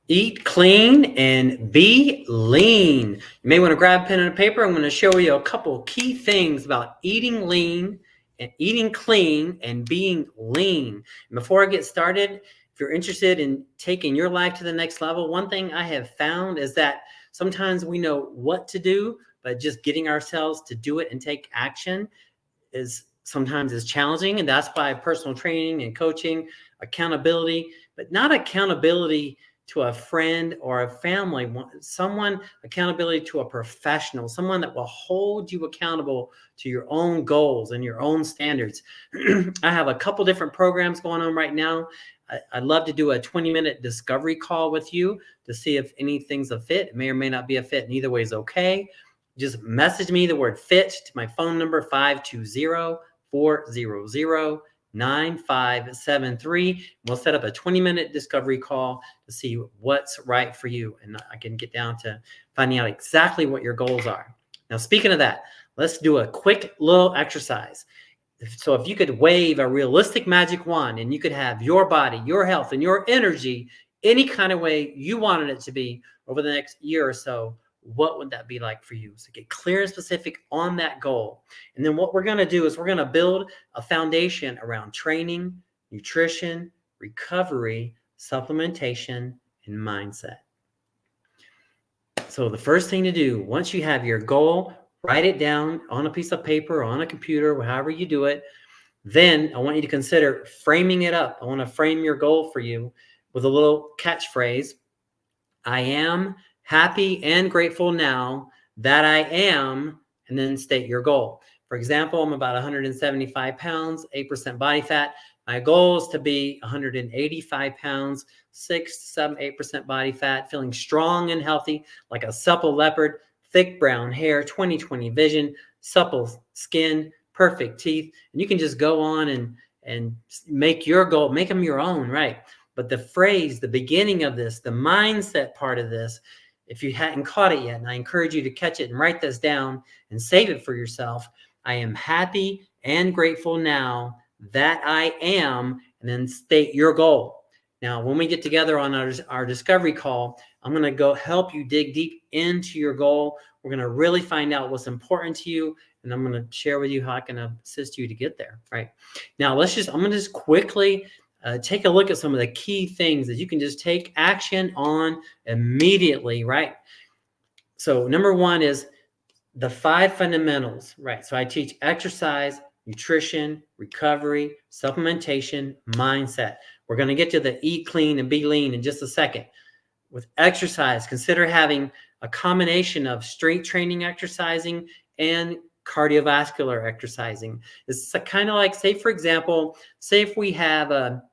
Eat clean and be lean. You may want to grab a pen and a paper. I'm going to show you a couple key things about eating lean and eating clean and being lean. And before I get started, if you're interested in taking your life to the next level, one thing I have found is that sometimes we know what to do, but just getting ourselves to do it and take action is sometimes challenging. And that's why personal training and coaching, accountability, but not accountability to a friend or a family, someone accountability to a professional, someone that will hold you accountable to your own goals and your own standards. I have a couple different programs going on right now. I'd love to do a 20-minute discovery call with you to see if anything's a fit. It may or may not be a fit, and either way is okay. Just message me the word fit to my phone number, 520-400-9573. We'll set up a 20-minute discovery call to see what's right for you. And I can get down to finding out exactly what your goals are. Now, speaking of that, let's do a quick little exercise. So if you could wave a realistic magic wand and you could have your body, your health, and your energy any kind of way you wanted it to be over the next year or so, what would that be like for you? So get clear and specific on that goal. And then what we're going to do is we're going to build a foundation around training, nutrition, recovery, supplementation, and mindset. So the first thing to do, once you have your goal, write it down on a piece of paper, on a computer, however you do it. Then I want you to consider framing it up. I want to frame your goal for you with a little catchphrase. I am happy and grateful now that I am, and then state your goal. For example, I'm about 175 pounds, 8% body fat. My goal is to be 185 pounds, 6, 7, 8% body fat, feeling strong and healthy, like a supple leopard, thick brown hair, 20/20 vision, supple skin, perfect teeth. And you can just go on and make your goal, make them your own, right? But the phrase, the beginning of this, the mindset part of this, if you hadn't caught it yet, and I encourage you to catch it and write this down and save it for yourself. I am happy and grateful now that I am, and then state your goal. Now, when we get together on our discovery call, I'm going to go help you dig deep into your goal. We're going to really find out what's important to you, and I'm going to share with you how I can assist you to get there, right? Now, I'm going to just quickly take a look at some of the key things that you can just take action on immediately, right? So number one is the 5 fundamentals, right? So I teach exercise, nutrition, recovery, supplementation, mindset. We're going to get to the eat clean and be lean in just a second. With exercise, consider having a combination of strength training exercising and cardiovascular exercising. It's kind of like, say, for example, say if we have a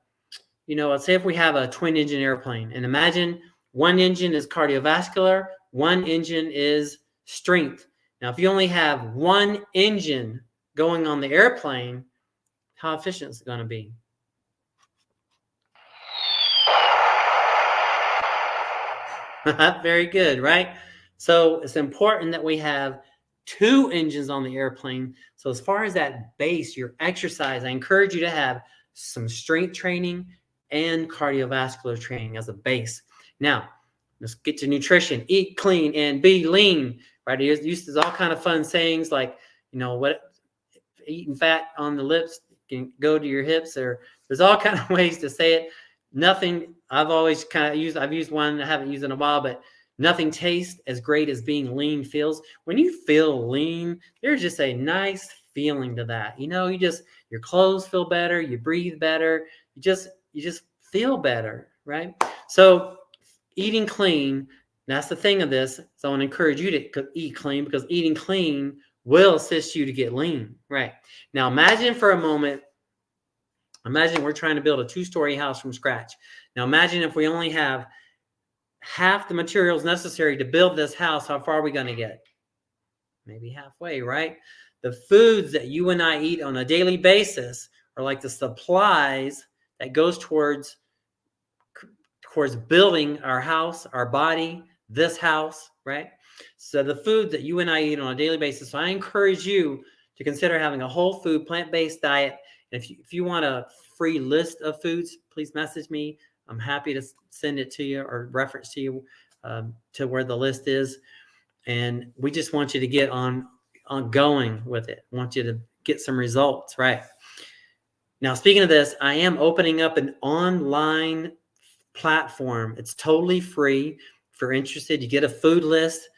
twin engine airplane, and imagine one engine is cardiovascular, one engine is strength. Now, if you only have one engine going on the airplane, how efficient is it going to be? Very good, right? So it's important that we have 2 engines on the airplane. So as far as that base, your exercise, I encourage you to have some strength training and cardiovascular training as a base. Now, let's get to nutrition. Eat clean and be lean, right? There's all kind of fun sayings like, eating fat on the lips can go to your hips, or there's all kind of ways to say it. Nothing, I've used one, I haven't used it in a while, but nothing tastes as great as being lean feels. When you feel lean, there's just a nice feeling to that. Your clothes feel better, you breathe better, you just feel better, right? So eating clean, that's the thing of this. So I want to encourage you to eat clean, because eating clean will assist you to get lean, right? Now imagine for a moment, we're trying to build a 2-story house from scratch. Now imagine if we only have half the materials necessary to build this house, how far are we going to get? Maybe halfway, right? The foods that you and I eat on a daily basis are like the supplies that goes towards building our house, our body, this house, right? So the food that you and I eat on a daily basis. So I encourage you to consider having a whole food, plant-based diet. And if you want a free list of foods, please message me. I'm happy to send it to you or reference to you to where the list is. And we just want you to get on going with it. I want you to get some results, right? Now, speaking of this, I am opening up an online platform. It's totally free. If you're interested, you get a food list.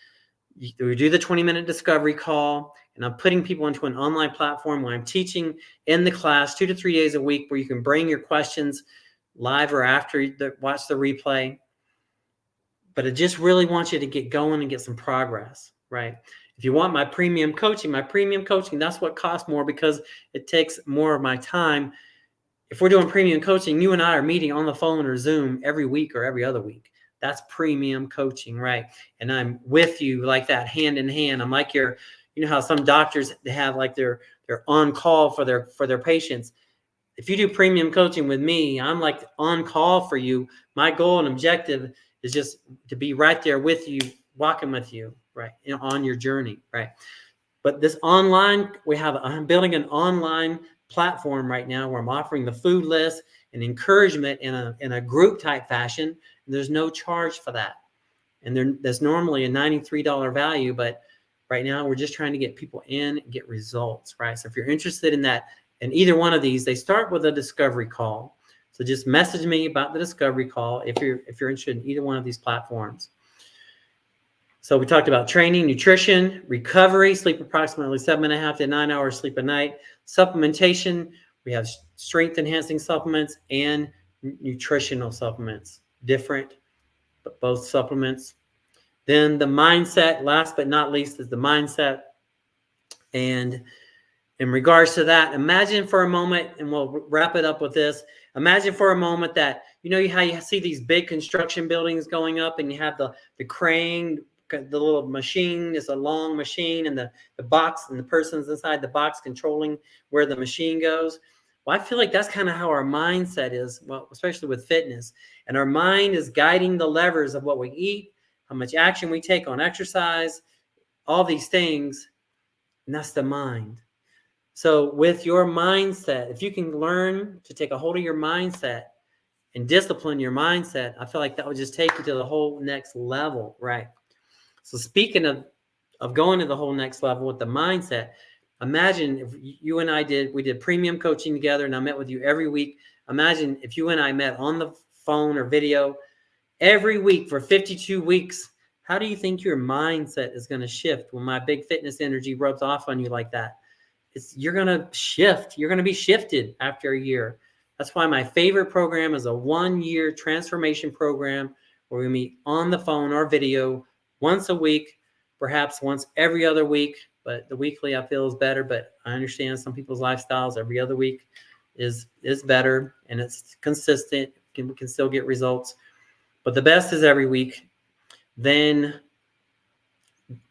We do the 20-minute discovery call, and I'm putting people into an online platform where I'm teaching in the class 2 to 3 days a week, where you can bring your questions live or after you watch the replay. But I just really want you to get going and get some progress, right? If you want my premium coaching, that's what costs more because it takes more of my time. If we're doing premium coaching, you and I are meeting on the phone or Zoom every week or every other week. That's premium coaching, right? And I'm with you like that, hand in hand. I'm like you know how some doctors have like they're on call for their patients. If you do premium coaching with me, I'm like on call for you. My goal and objective is just to be right there with you, walking with you, right, on your journey, right? But this online, I'm building an online platform right now where I'm offering the food list and encouragement in a group type fashion. And there's no charge for that. And there's normally a $93 value, but right now we're just trying to get people in and get results, right? So if you're interested in that, in either one of these, they start with a discovery call. So just message me about the discovery call if you're interested in either one of these platforms. So we talked about training, nutrition, recovery, sleep approximately 7.5 to 9 hours sleep a night, supplementation. We have strength enhancing supplements and nutritional supplements, different, but both supplements. Then the mindset, last but not least, is the mindset. And in regards to that, imagine for a moment, and we'll wrap it up with this. Imagine for a moment that, how you see these big construction buildings going up and you have the crane, the little machine is a long machine, and the box and the person's inside the box controlling where the machine goes. Well, I feel like that's kind of how our mindset is, well, especially with fitness. And our mind is guiding the levers of what we eat, how much action we take on exercise, all these things, and that's the mind. So with your mindset, if you can learn to take a hold of your mindset and discipline your mindset, I feel like that would just take you to the whole next level, right? So speaking of going to the whole next level with the mindset, imagine if you and we did premium coaching together and I met with you every week. Imagine if you and I met on the phone or video every week for 52 weeks. How do you think your mindset is going to shift when my big fitness energy rubs off on you like that? You're going to shift. You're going to be shifted after a year. That's why my favorite program is a 1-year transformation program where we meet on the phone or video once a week, perhaps once every other week. But the weekly I feel is better. But I understand some people's lifestyles. Every other week is better and it's consistent. We can still get results. But the best is every week. Then,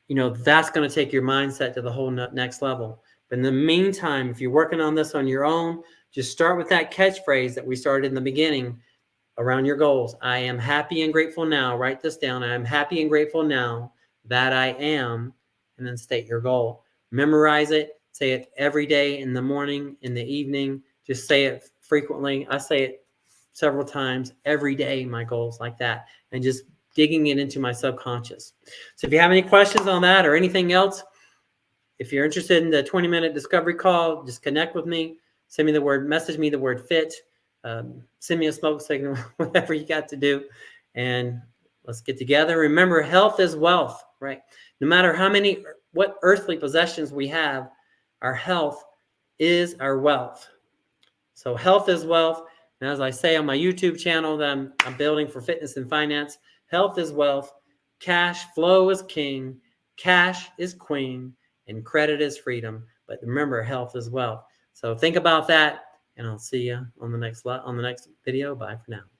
that's going to take your mindset to the whole next level. But in the meantime, if you're working on this on your own, just start with that catchphrase that we started in the beginning around your goals. I am happy and grateful now. Write this down. I am happy and grateful now that I am, and then state your goal. Memorize it. Say it every day, in the morning, in the evening. Just say it frequently. I say it several times every day, my goals like that, and just digging it into my subconscious. So if you have any questions on that or anything else, if you're interested in the 20-minute discovery call, just connect with me. Message me the word fit. Send me a smoke signal, whatever you got to do. And let's get together. Remember, health is wealth, right? No matter what earthly possessions we have, our health is our wealth. So health is wealth. And as I say on my YouTube channel that I'm building for fitness and finance, health is wealth. Cash flow is king. Cash is queen. And credit is freedom. But remember, health is wealth. So think about that, and I'll see you on the next video. Bye for now.